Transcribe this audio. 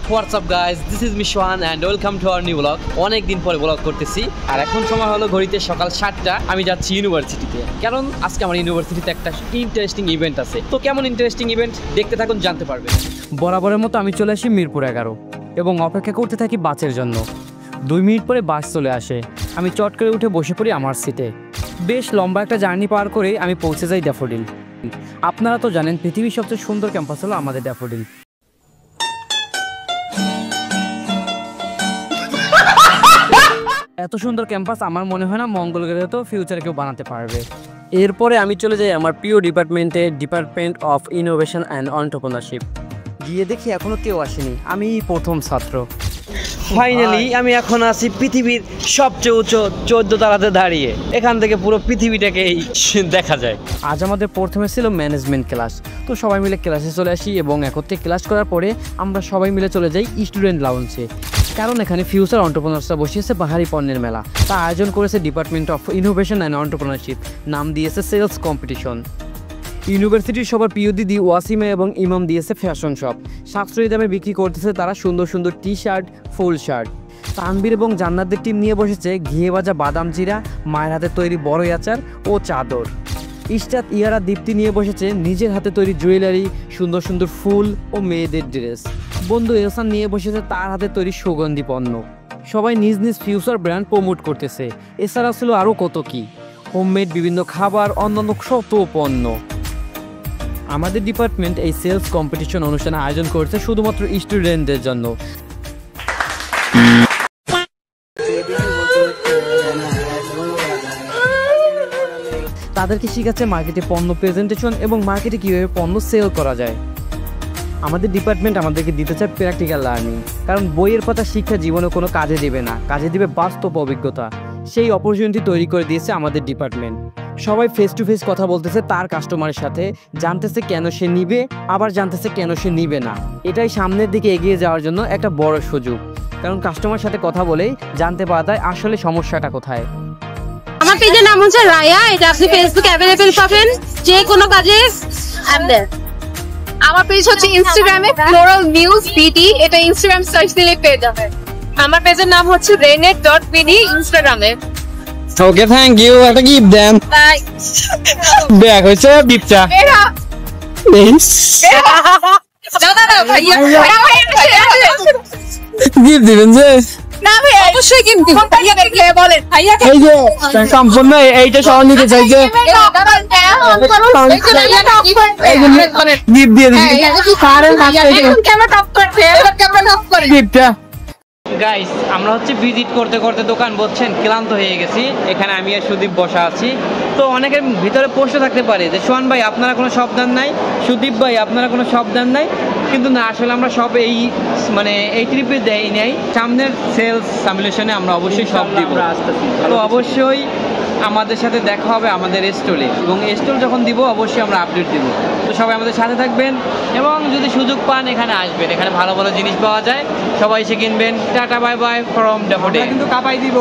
WhatsApp guys, this is মিশওয়ান and welcome to our new blog. অনেক দিন পরে ব্লগ করতেছি আর এখন সময় হলো ঘড়িতে সকাল 7টা। আমি যাচ্ছি ইউনিভার্সিটিতে, কারণ আজকে আমার ইউনিভার্সিটিতে একটা ইন্টারেস্টিং ইভেন্ট আছে। তো কেমন ইন্টারেস্টিং ইভেন্ট দেখতে থাকুন, জানতে পারবেন। বরাবরের মতো আমি চলে আসি মিরপুর 11 এবং অপেক্ষা করতে থাকি বাসের জন্য। 2 মিনিট পরে বাস চলে আসে। আমি চট করে উঠে বসে পড়ি আমার সিটে। বেশ লম্বা একটা জার্নি পার করে আমি পৌঁছে যাই ড্যাফোডিল। আপনারা তো জানেন পৃথিবীর সবচেয়ে সুন্দর ক্যাম্পাস হলো আমাদের ড্যাফোডিল। এত সুন্দর ক্যাম্পাস আমার মনে হয় না মঙ্গল গ্রহেতেও ফিউচারে কেউ বানাতে পারবে। এরপরে আমি চলে যাই আমার প্রিয় ডিপার্টমেন্টে, department of innovation and entrepreneurship. গিয়ে দেখি এখনো কেউ আসেনি, আমি প্রথম ছাত্র। ফাইনালি আমি এখন আছি পৃথিবীর সবচেয়ে উঁচু 14 তলাতে দাঁড়িয়ে। এখান থেকে পুরো পৃথিবীটাকেই দেখা যায়। আজ আমাদের প্রথমে ছিল ম্যানেজমেন্ট ক্লাস। তো সবাই মিলে ক্লাসে চলে আসি এবং একত্রে ক্লাস করার পরে আমরা সবাই মিলে চলে যাই স্টুডেন্ট লাউঞ্জে, কারণ এখানে ফিউচার এন্টারপ্রেনার্সরা বসিয়েছে বাহারি পণ্যের মেলা। তা আয়োজন করেছে department of innovation and entrepreneurship, নাম দিয়েছে সেলস কম্পিটিশন। ইউনিভার্সিটির সবার প্রিয় দিদি ওয়াসিমা এবং ইমাম দিয়েছে ফ্যাশন শপ। সাশ্রয়ী দামে বিক্রি করতেছে তারা সুন্দর সুন্দর T shirt, full shirt. Tanvir এবং জান্নাতদের টিম নিয়ে বসেছে ঘিয়ে ভাজা বাদাম জিরা, মায়ের হাতে তৈরি বড়ই আচার ও চাদর। ইশরাত, ইয়ারা, দীপ্তি নিয়ে বসেছে নিজের হাতে তৈরি জুয়েলারি, সুন্দর সুন্দর ফুল ও মেয়েদের ড্রেস। বন্ধু এহসান নিয়ে বসেছে তার হাতে তৈরি সুগন্ধি পণ্য। সবাই নিজ নিজ ফিউচার ব্র্যান্ড প্রমোট করতেছে। এছাড়া ছিল আরও কত কি, হোমমেড বিভিন্ন খাবার, অন্যান্য শত পণ্য। আমাদের ডিপার্টমেন্ট এই সেলস কম্পিটিশন অনুষ্ঠানে আয়োজন করেছে শুধুমাত্র স্টুডেন্টদের জন্য। তাদেরকে শিখাচ্ছে মার্কেটে পণ্য প্রেজেন্টেশন এবং মার্কেটে কীভাবে পণ্য সেল করা যায়। আমাদের ডিপার্টমেন্ট আমাদেরকে দিতে চায় প্র্যাকটিক্যাল লার্নিং, কারণ বইয়ের পাতা শিক্ষা জীবনে কোনো কাজে দেবে না, কাজে দিবে বাস্তব অভিজ্ঞতা। সেই অপরচুনিটি তৈরি করে দিয়েছে আমাদের ডিপার্টমেন্ট। সবাই ফেস টু ফেস কথা বলতেছে তার কাস্টমারের সাথে, জানতেছে কেন সে নিবে, আবার জানতেছে কেন সে নিবে না। এটাই সামনের দিকে এগিয়ে যাওয়ার জন্য একটা বড় সুযোগ, কারণ কাস্টমারের সাথে কথা বলেই জানতে পারা যায় আসলে সমস্যাটা কোথায়। আমার পেজের নাম হচ্ছে রায়া, এটা আপনি ফেসবুকে অ্যাভেলেবল পাবেন যে কোনো কাজে। আমার পেজ হচ্ছে ইনস্টাগ্রামে ফ্লোরাল নিউজ বিডি, এটা ইনস্টাগ্রাম সার্চ দিলে পেয়ে যাবেন। আমার পেজের নাম হচ্ছে renet.bd ইনস্টাগ্রামে। ওকে, থ্যাংক ইউ। একটা গিফট দেন। ব্যাগ হইছে গিফটটা। গিফট দিবেন যে? না ভাই, অবশ্যই গিফট দিব। ভাইয়া দেখলে বলেন, ভাইয়া এই যে সম্পূর্ণ এইটা সহ নিতে চাই যে গিফট দিয়ে দিই। গিফটটা গাইস, আমরা হচ্ছে ভিজিট করতে করতে দোকান বলছেন ক্লান্ত হয়ে গেছি। এখানে আমি আর সুদীপ বসা আছি। তো অনেকের ভিতরে প্রশ্ন থাকতে পারে যে সোহান ভাই আপনারা কোনো শপ দেন নাই, সুদীপ ভাই আপনারা কোনো শপ দেন নাই। কিন্তু না, আসলে আমরা সব এই ট্রিপে দেই নাই। সামনের সেলস সামিলেশনে আমরা অবশ্যই সব দিব। তো অবশ্যই আমাদের সাথে দেখা হবে আমাদের স্টলে, এবং স্টল যখন দিব অবশ্যই আমরা আপডেট দিব। তো সবাই আমাদের সাথে থাকবেন এবং যদি সুযোগ পান এখানে আসবেন। এখানে ভালো ভালো জিনিস পাওয়া যায়, সবাই এসে কিনবেন। Tata, bye buy from daffodil. কিন্তু কাপাই দিব।